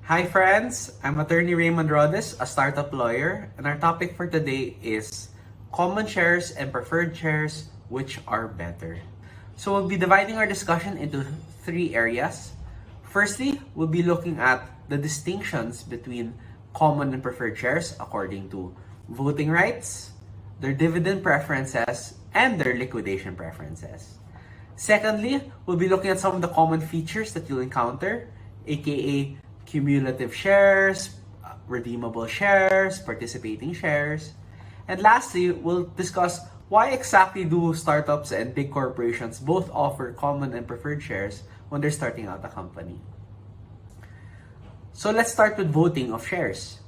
Hi friends, I'm attorney Raymond Rodes, a startup lawyer, and our topic for today is common shares and preferred shares, which are better. So we'll be dividing our discussion into three areas. Firstly, we'll be looking at the distinctions between common and preferred shares according to voting rights, their dividend preferences, and their liquidation preferences. Secondly, we'll be looking at some of the common features that you'll encounter, aka cumulative shares, redeemable shares, participating shares. And lastly, we'll discuss why exactly do startups and big corporations both offer common and preferred shares when they're starting out a company. So let's start with voting of shares.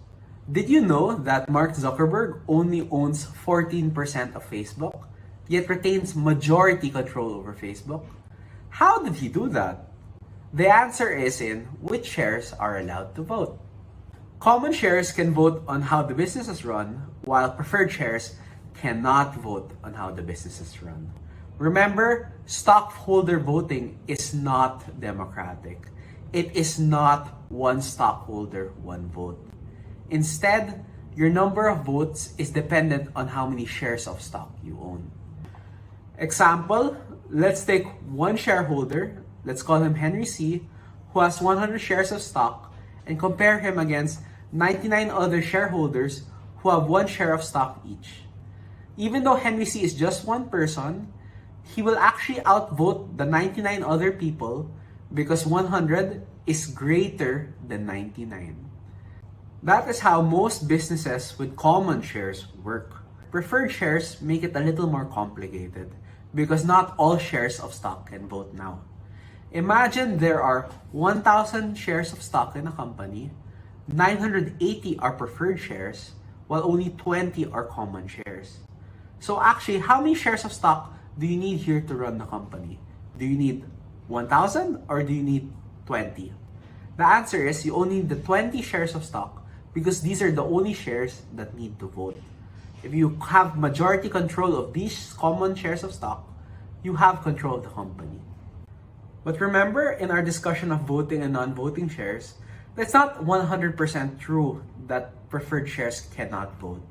Did you know that Mark Zuckerberg only owns 14% of Facebook, yet retains majority control over Facebook? How did he do that? The answer is in which shares are allowed to vote. Common shares can vote on how the business is run, while preferred shares cannot vote on how the business is run. Remember, stockholder voting is not democratic. It is not one stockholder, one vote. Instead, your number of votes is dependent on how many shares of stock you own. Example, let's take one shareholder, let's call him Henry C., who has 100 shares of stock, and compare him against 99 other shareholders who have one share of stock each. Even though Henry C. is just one person, he will actually outvote the 99 other people because 100 is greater than 99. That is how most businesses with common shares work. Preferred shares make it a little more complicated because not all shares of stock can vote now. Imagine there are 1,000 shares of stock in a company, 980 are preferred shares, while only 20 are common shares. So actually, how many shares of stock do you need here to run the company? Do you need 1,000 or do you need 20? The answer is you only need the 20 shares of stock because these are the only shares that need to vote. If you have majority control of these common shares of stock, you have control of the company. But remember, in our discussion of voting and non-voting shares, that's not 100% true that preferred shares cannot vote.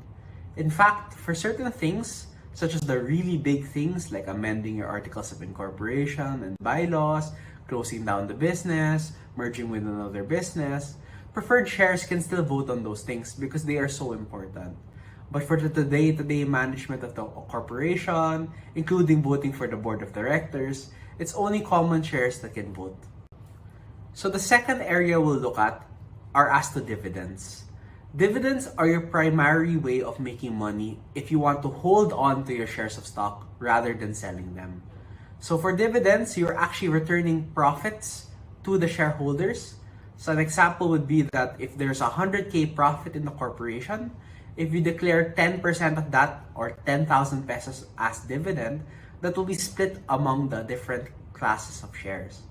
In fact, for certain things, such as the really big things like amending your articles of incorporation and bylaws, closing down the business, merging with another business, preferred shares can still vote on those things because they are so important. But for the day-to-day management of the corporation, including voting for the board of directors, it's only common shares that can vote. So the second area we'll look at are as to dividends. Dividends are your primary way of making money if you want to hold on to your shares of stock rather than selling them. So for dividends, you're actually returning profits to the shareholders. So an example would be that if there's 100K profit in the corporation, if you declare 10% of that or 10,000 pesos as dividend, that will be split among the different classes of shares.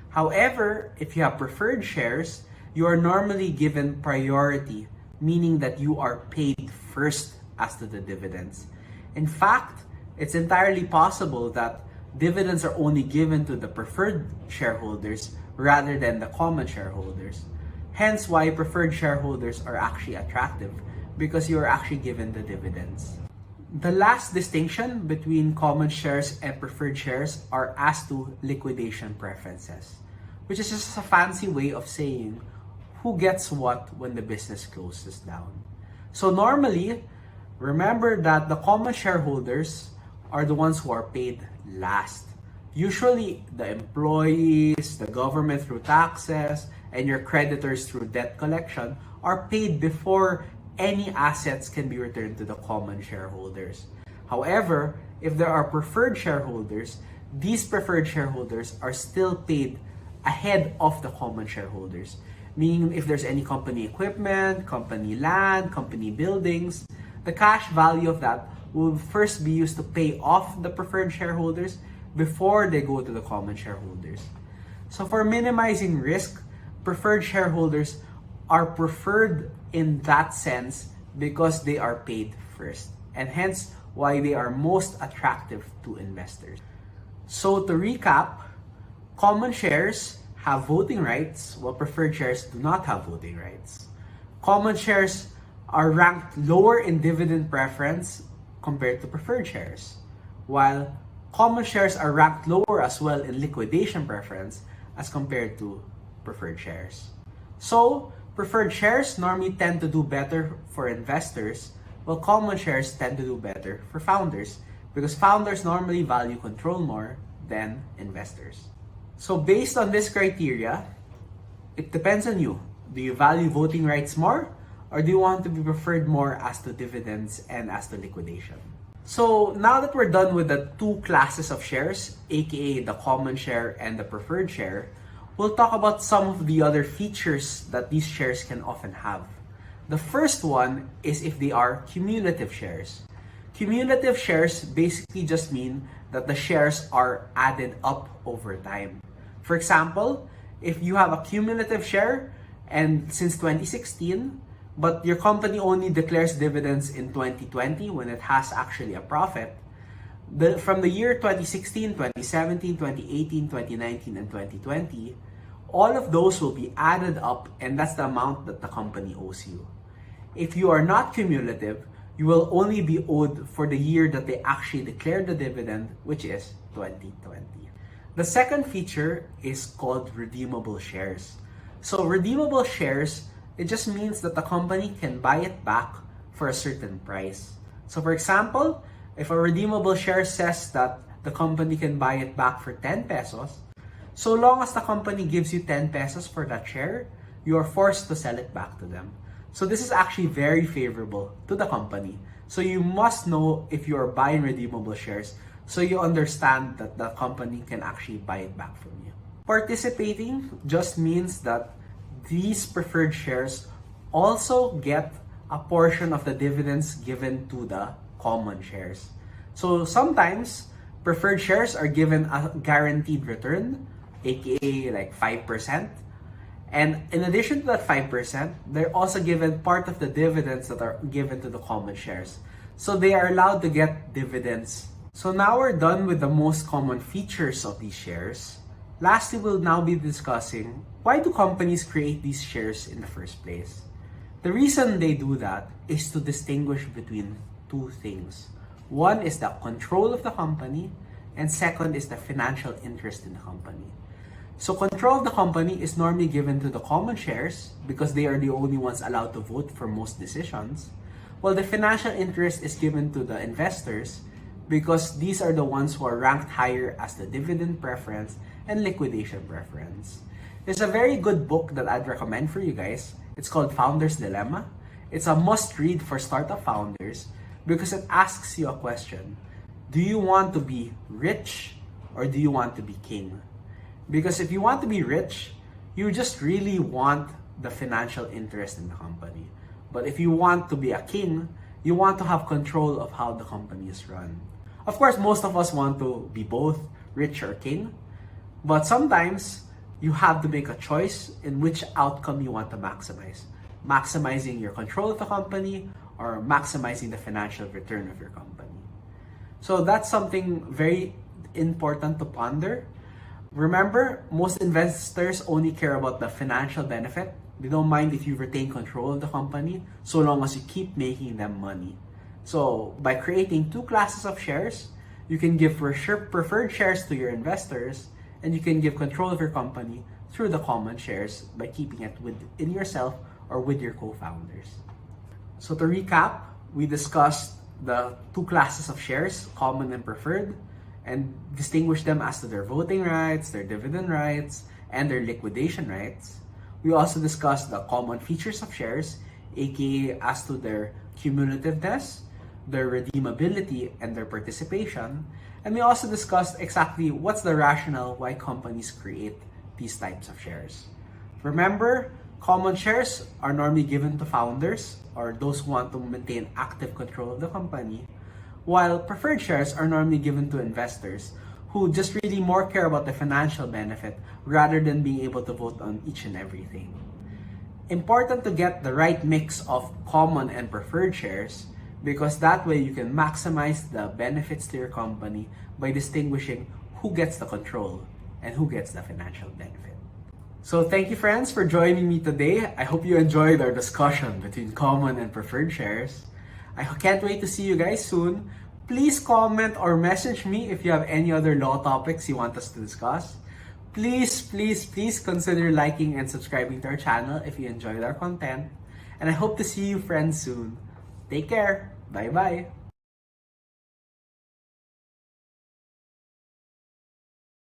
However, if you have preferred shares, you are normally given priority, meaning that you are paid first as to the dividends. In fact, it's entirely possible that dividends are only given to the preferred shareholders rather than the common shareholders. Hence why preferred shareholders are actually attractive because you are actually given the dividends. The last distinction between common shares and preferred shares are as to liquidation preferences, which is just a fancy way of saying who gets what when the business closes down. So normally, remember that the common shareholders are the ones who are paid last. Usually, the employees, the government through taxes, and your creditors through debt collection are paid before any assets can be returned to the common shareholders. However, if there are preferred shareholders, these preferred shareholders are still paid ahead of the common shareholders. Meaning if there's any company equipment, company land, company buildings, the cash value of that will first be used to pay off the preferred shareholders before they go to the common shareholders. So for minimizing risk, preferred shareholders are preferred in that sense because they are paid first, and hence why they are most attractive to investors. So to recap, common shares have voting rights, while preferred shares do not have voting rights. Common shares are ranked lower in dividend preference compared to preferred shares, while common shares are ranked lower as well in liquidation preference as compared to preferred shares. So, preferred shares normally tend to do better for investors, while common shares tend to do better for founders because founders normally value control more than investors. So based on this criteria, it depends on you. Do you value voting rights more, or do you want to be preferred more as to dividends and as to liquidation? So now that we're done with the two classes of shares, aka the common share and the preferred share, we'll talk about some of the other features that these shares can often have. The first one is if they are cumulative shares. Cumulative shares basically just mean that the shares are added up over time. For example, if you have a cumulative share and since 2016, but your company only declares dividends in 2020 when it has actually a profit, from the year 2016, 2017, 2018, 2019, and 2020, all of those will be added up, and that's the amount that the company owes you. If you are not cumulative, you will only be owed for the year that they actually declared the dividend, which is 2020. The second feature is called redeemable shares. So redeemable shares, it just means that the company can buy it back for a certain price. So for example, if a redeemable share says that the company can buy it back for 10 pesos, so long as the company gives you 10 pesos for that share, you are forced to sell it back to them. So this is actually very favorable to the company. So you must know if you are buying redeemable shares so you understand that the company can actually buy it back from you. Participating just means that these preferred shares also get a portion of the dividends given to the common shares. So sometimes preferred shares are given a guaranteed return, aka like 5%. And in addition to that 5%, they're also given part of the dividends that are given to the common shares. So they are allowed to get dividends. So now we're done with the most common features of these shares. Lastly, we'll now be discussing why do companies create these shares in the first place. The reason they do that is to distinguish between two things. One is the control of the company, and second is the financial interest in the company. So control of the company is normally given to the common shares because they are the only ones allowed to vote for most decisions, while the financial interest is given to the investors because these are the ones who are ranked higher as the dividend preference and liquidation preference. There's a very good book that I'd recommend for you guys. It's called Founder's Dilemma. It's a must-read for startup founders because it asks you a question. Do you want to be rich or do you want to be king? Because if you want to be rich, you just really want the financial interest in the company. But if you want to be a king, you want to have control of how the company is run. Of course, most of us want to be both rich or king, but sometimes you have to make a choice in which outcome you want to maximize. Maximizing your control of the company or maximizing the financial return of your company. So that's something very important to ponder. Remember, most investors only care about the financial benefit. They don't mind if you retain control of the company so long as you keep making them money. So by creating two classes of shares, you can give preferred shares to your investors and you can give control of your company through the common shares by keeping it within yourself or with your co-founders. So to recap, we discussed the two classes of shares, common and preferred, and distinguish them as to their voting rights, their dividend rights, and their liquidation rights. We also discussed the common features of shares, aka as to their cumulativeness, their redeemability, and their participation. And we also discussed exactly what's the rationale why companies create these types of shares. Remember, common shares are normally given to founders or those who want to maintain active control of the company, while preferred shares are normally given to investors who just really more care about the financial benefit rather than being able to vote on each and everything. Important to get the right mix of common and preferred shares because that way you can maximize the benefits to your company by distinguishing who gets the control and who gets the financial benefit. So thank you friends for joining me today. I hope you enjoyed our discussion between common and preferred shares. I can't wait to see you guys soon. Please comment or message me if you have any other law topics you want us to discuss. Please consider liking and subscribing to our channel if you enjoyed our content. And I hope to see you friends soon. Take care. Bye-bye.